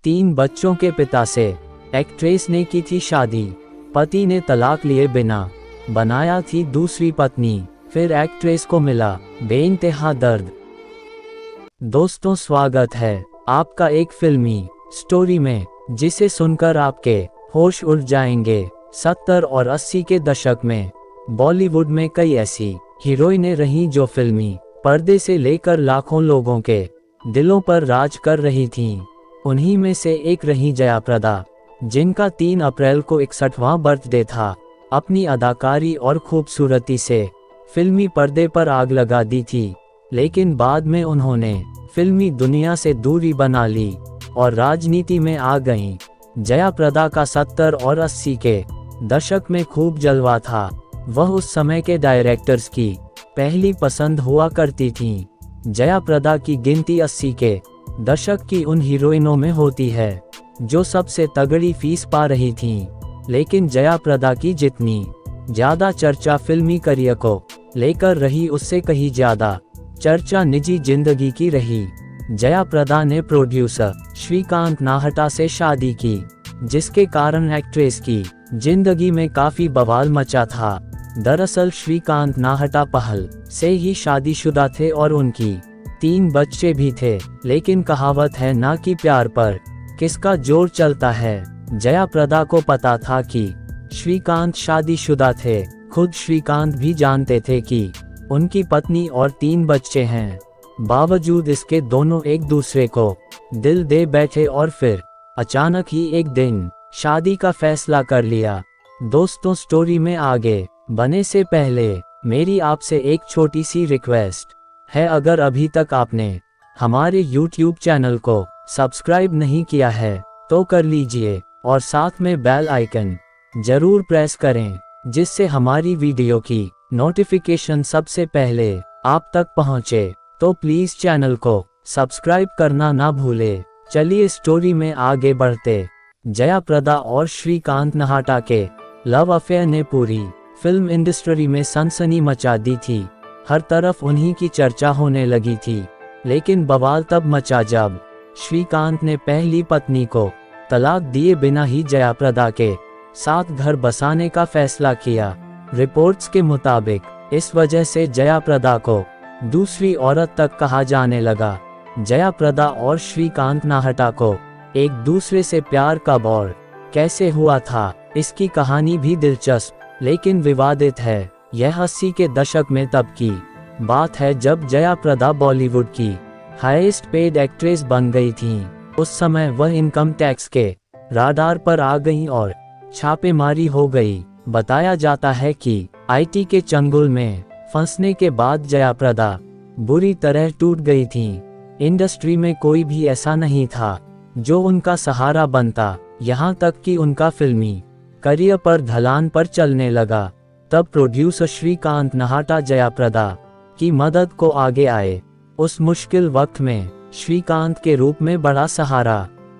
3 बच्चों के पिता से एक्ट्रेस ने की थी शादी। पति ने तलाक लिए बिना बनाया थी दूसरी पत्नी, फिर एक्ट्रेस को मिला बेइंतहा दर्द। दोस्तों, स्वागत है आपका एक फिल्मी स्टोरी में, जिसे सुनकर आपके होश उड़ जाएंगे। 70 और 80 के दशक में बॉलीवुड में कई ऐसी हीरोइनें रहीं जो फिल्मी पर्दे से लेकर लाखों लोगों के दिलों पर राज कर रही थीं। उन्हीं में से एक रही जया प्रदा, जिनका 3 अप्रैल को 61वां बर्थडे था। अपनी अदाकारी और खूबसूरती से फिल्मी पर्दे पर आग लगा दी थी, लेकिन बाद में उन्होंने फिल्मी दुनिया से दूरी बना ली और राजनीति में आ गईं। जया प्रदा का 70 और 80 के दशक में खूब जलवा था। वह उस समय के डायरेक्टर्स की पहली पसंद हुआ करती थीं। जया प्रदा की गिनती 80 के दशक की उन हीरोइनों में होती है जो सबसे तगड़ी फीस पा रही थीं। लेकिन जया प्रदा की जितनी ज़्यादा चर्चा फिल्मी करियर को लेकर रही, उससे कहीं ज़्यादा चर्चा निजी जिंदगी की रही। जया प्रदा ने प्रोड्यूसर श्रीकांत नाहटा से शादी की, जिसके कारण एक्ट्रेस की जिंदगी में काफ़ी बवाल मचा था। दरअसल श्रीकांत नाहटा पहल से ही शादीशुदा थे और उनकी 3 बच्चे भी थे। लेकिन कहावत है ना कि प्यार पर किसका जोर चलता है। जया प्रदा को पता था कि श्रीकांत शादीशुदा थे। खुद श्रीकांत भी जानते थे कि उनकी पत्नी और 3 बच्चे हैं। बावजूद इसके दोनों एक दूसरे को दिल दे बैठे और फिर अचानक ही एक दिन शादी का फैसला कर लिया। दोस्तों, स्टोरी में आगे बढ़ने से पहले मेरी आपसे एक छोटी सी रिक्वेस्ट है। अगर अभी तक आपने हमारे YouTube चैनल को सब्सक्राइब नहीं किया है तो कर लीजिए और साथ में बेल आइकन जरूर प्रेस करें, जिससे हमारी वीडियो की नोटिफिकेशन सबसे पहले आप तक पहुंचे। तो प्लीज चैनल को सब्सक्राइब करना ना भूले। चलिए स्टोरी में आगे बढ़ते। जया प्रदा और श्रीकांत नाहटा के लव अफेयर ने पूरी फिल्म इंडस्ट्री में सनसनी मचा दी थी। हर तरफ उन्हीं की चर्चा होने लगी थी। लेकिन बवाल तब मचा जब श्रीकांत ने पहली पत्नी को तलाक दिए बिना ही जया प्रदा के साथ घर बसाने का फैसला किया। रिपोर्ट्स के मुताबिक इस वजह से जया प्रदा को दूसरी औरत तक कहा जाने लगा। जया प्रदा और श्रीकांत नाहटा को एक दूसरे से प्यार कब और कैसे हुआ था, इसकी कहानी भी दिलचस्प लेकिन विवादित है। यह 80 के दशक में तब की बात है जब जया प्रदा बॉलीवुड की हाईएस्ट पेड एक्ट्रेस बन गई थीं। उस समय वह इनकम टैक्स के राडार पर आ गईं और छापेमारी हो गई। बताया जाता है कि आईटी के चंगुल में फंसने के बाद जया प्रदा बुरी तरह टूट गई थीं। इंडस्ट्री में कोई भी ऐसा नहीं था जो उनका सहारा बनता, यहाँ तक कि उनका फिल्मी करियर पर ढलान पर चलने लगा। तब प्रोड्यूसर श्रीकांत नाहटा जया प्रदा की मदद को आगे आए। उस मुश्किल वक्त में श्रीकांत के रूप में बड़ा सहारा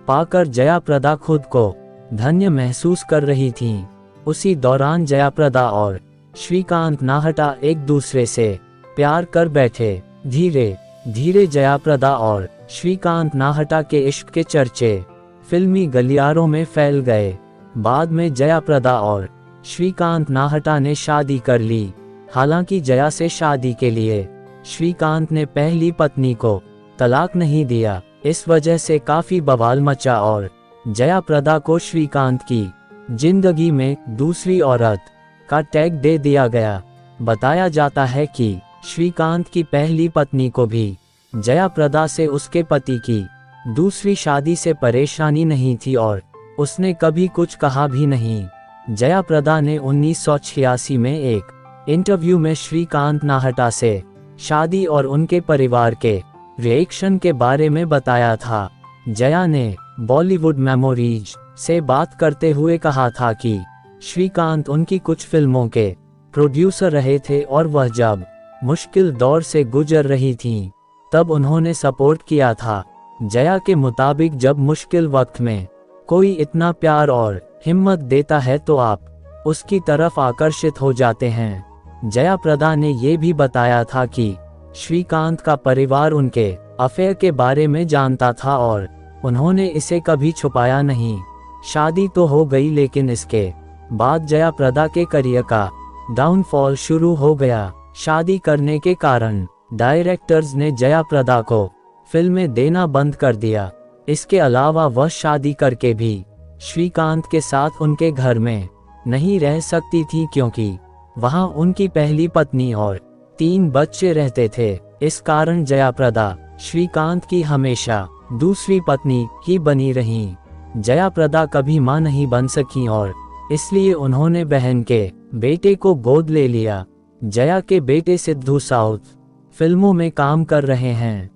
पाकर जया प्रदा खुद को धन्य महसूस कर रही थीं। उसी दौरान जया प्रदा और श्रीकांत नाहटा एक दूसरे से प्यार कर बैठे। धीरे धीरे जया प्रदा और श्रीकांत नाहटा के इश्क के चर्चे फिल्मी गलियारों में फैल गए। बाद में जया प्रदा और श्रीकांत नाहटा ने शादी कर ली। हालांकि जया से शादी के लिए श्रीकांत ने पहली पत्नी को तलाक नहीं दिया। इस वजह से काफी बवाल मचा और जया प्रदा को श्रीकांत की जिंदगी में दूसरी औरत का टैग दे दिया गया। बताया जाता है कि श्रीकांत की पहली पत्नी को भी जया प्रदा से उसके पति की दूसरी शादी से परेशानी नहीं थी और उसने कभी कुछ कहा भी नहीं। जया प्रदा ने 1986 में एक इंटरव्यू में श्रीकांत नाहटा से शादी और उनके परिवार के रिएक्शन के बारे में बताया था। जया ने बॉलीवुड मेमोरीज से बात करते हुए कहा था कि श्रीकांत उनकी कुछ फिल्मों के प्रोड्यूसर रहे थे और वह जब मुश्किल दौर से गुजर रही थीं, तब उन्होंने सपोर्ट किया था। जया के मुताबिक जब मुश्किल वक्त में कोई इतना प्यार और हिम्मत देता है तो आप उसकी तरफ आकर्षित हो जाते हैं। जया प्रदा ने ये भी बताया था कि श्रीकांत का परिवार उनके अफेयर के बारे में जानता था और उन्होंने इसे कभी छुपाया नहीं। शादी तो हो गई, लेकिन इसके बाद जया प्रदा के करियर का डाउनफॉल शुरू हो गया। शादी करने के कारण डायरेक्टर्स ने जया प्रदा को फिल्में देना बंद कर दिया। इसके अलावा वह शादी करके भी श्रीकांत के साथ उनके घर में नहीं रह सकती थी, क्योंकि वहां उनकी पहली पत्नी और 3 बच्चे रहते थे। इस कारण जया प्रदा श्रीकांत की हमेशा दूसरी पत्नी ही बनी रहीं। जया प्रदा कभी मां नहीं बन सकी और इसलिए उन्होंने बहन के बेटे को गोद ले लिया। जया के बेटे सिद्धू साउथ फिल्मों में काम कर रहे हैं।